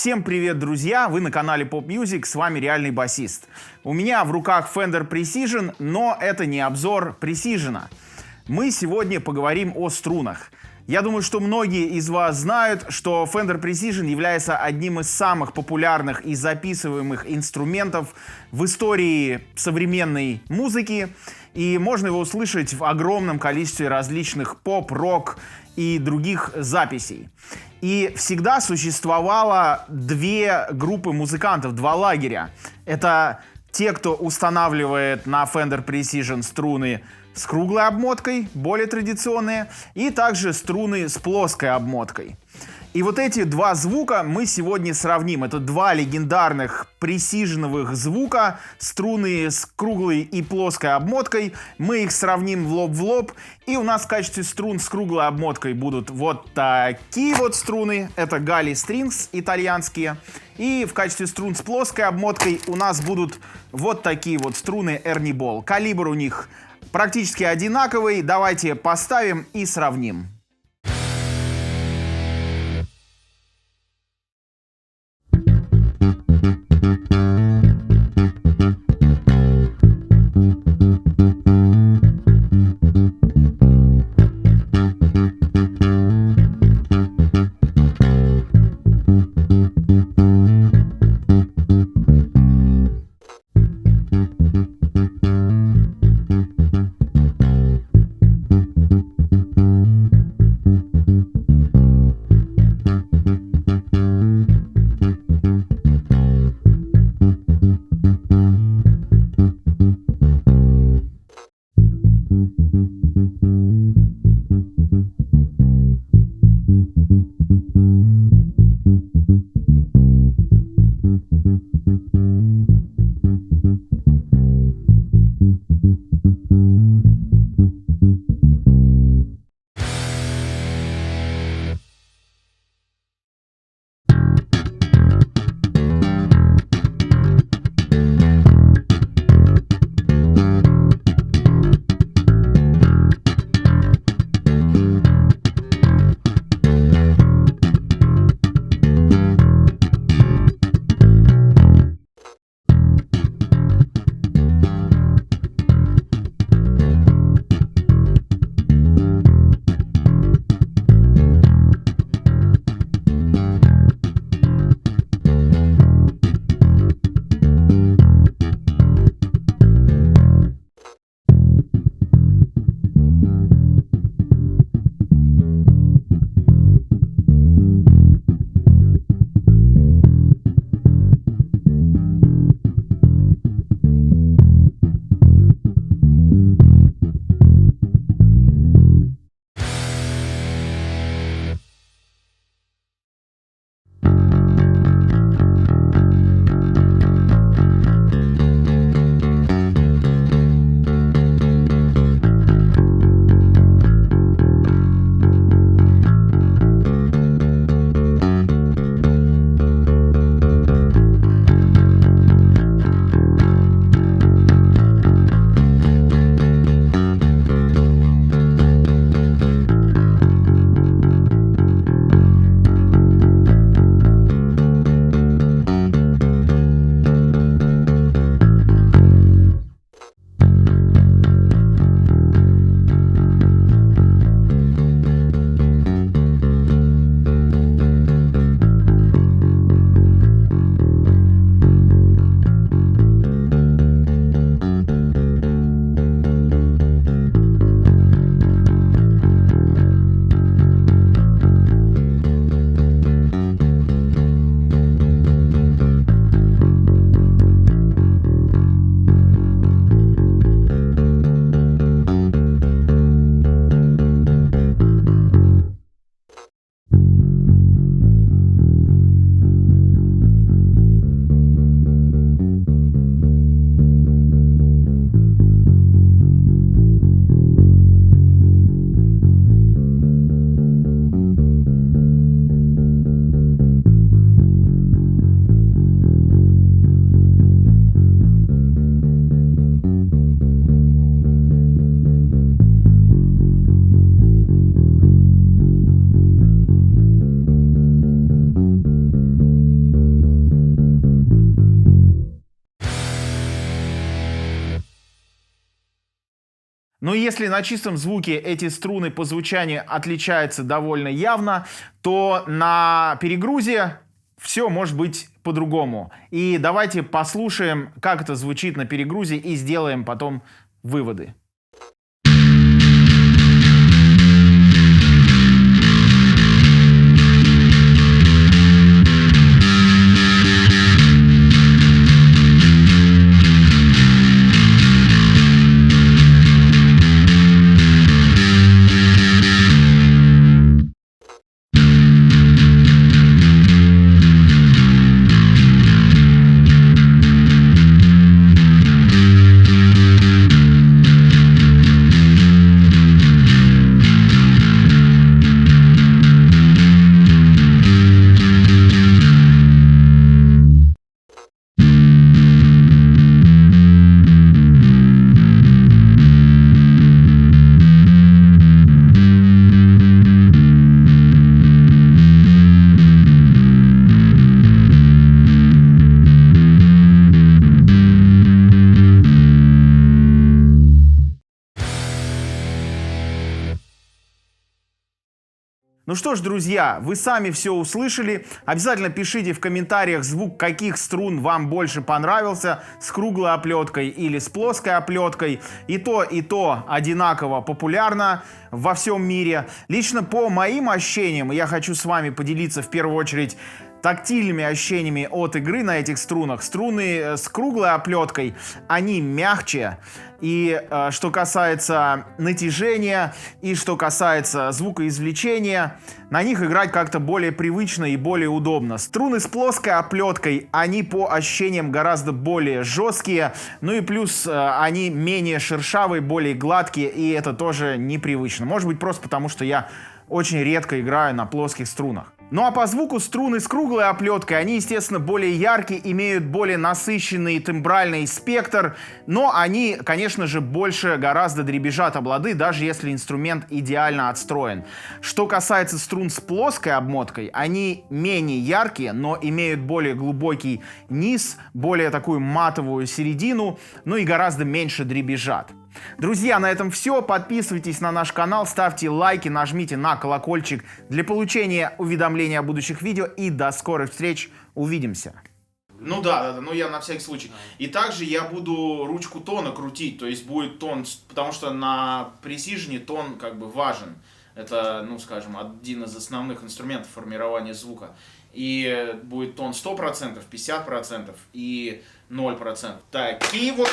Всем привет, друзья! Вы на канале Pop Music, с вами Реальный Басист. У меня в руках Fender Precision, но это не обзор Precision. Мы сегодня поговорим о струнах. Я думаю, что многие из вас знают, что Fender Precision является одним из самых популярных и записываемых инструментов в истории современной музыки. И можно его услышать в огромном количестве различных поп, рок и других записей. И всегда существовало две группы музыкантов, два лагеря. Это те, кто устанавливает на Fender Precision струны с круглой обмоткой, более традиционные, и также струны с плоской обмоткой. И вот эти два звука мы сегодня сравним. Это два легендарных пресиженовых звука, струны с круглой и плоской обмоткой. Мы их сравним в лоб, и у нас в качестве струн с круглой обмоткой будут вот такие вот струны. Это Gali Strings итальянские. И в качестве струн с плоской обмоткой у нас будут вот такие вот струны Ernie Ball. Калибр у них практически одинаковый. Давайте поставим и сравним. Но если на чистом звуке эти струны по звучанию отличаются довольно явно, то на перегрузе все может быть по-другому. И давайте послушаем, как это звучит на перегрузе, и сделаем потом выводы. Ну что ж, друзья, вы сами все услышали. Обязательно пишите в комментариях, звук каких струн вам больше понравился, с круглой оплеткой или с плоской оплеткой. И то одинаково популярно во всем мире. Лично по моим ощущениям, я хочу с вами поделиться в первую очередь тактильными ощущениями от игры на этих струнах. Струны с круглой оплеткой, они мягче. И что касается натяжения, и что касается звукоизвлечения, на них играть как-то более привычно и более удобно. Струны с плоской оплеткой, они по ощущениям гораздо более жесткие, ну и плюс они менее шершавые, более гладкие, и это тоже непривычно. Может быть, просто потому, что я очень редко играю на плоских струнах. Ну а по звуку струны с круглой оплеткой, они, естественно, более яркие, имеют более насыщенный тембральный спектр, но они, конечно же, больше гораздо дребезжат об лады, даже если инструмент идеально отстроен. Что касается струн с плоской обмоткой, они менее яркие, но имеют более глубокий низ, более такую матовую середину, ну и гораздо меньше дребезжат. Друзья, на этом все. Подписывайтесь на наш канал, ставьте лайки, нажмите на колокольчик для получения уведомлений о будущих видео. И до скорых встреч. Увидимся. Ну да, ну я на всякий случай. И также я буду ручку тона крутить, то есть будет тон, потому что на Precision тон как бы важен. Это, ну скажем, один из основных инструментов формирования звука. И будет тон 100%, 50% и 0%. Такие вот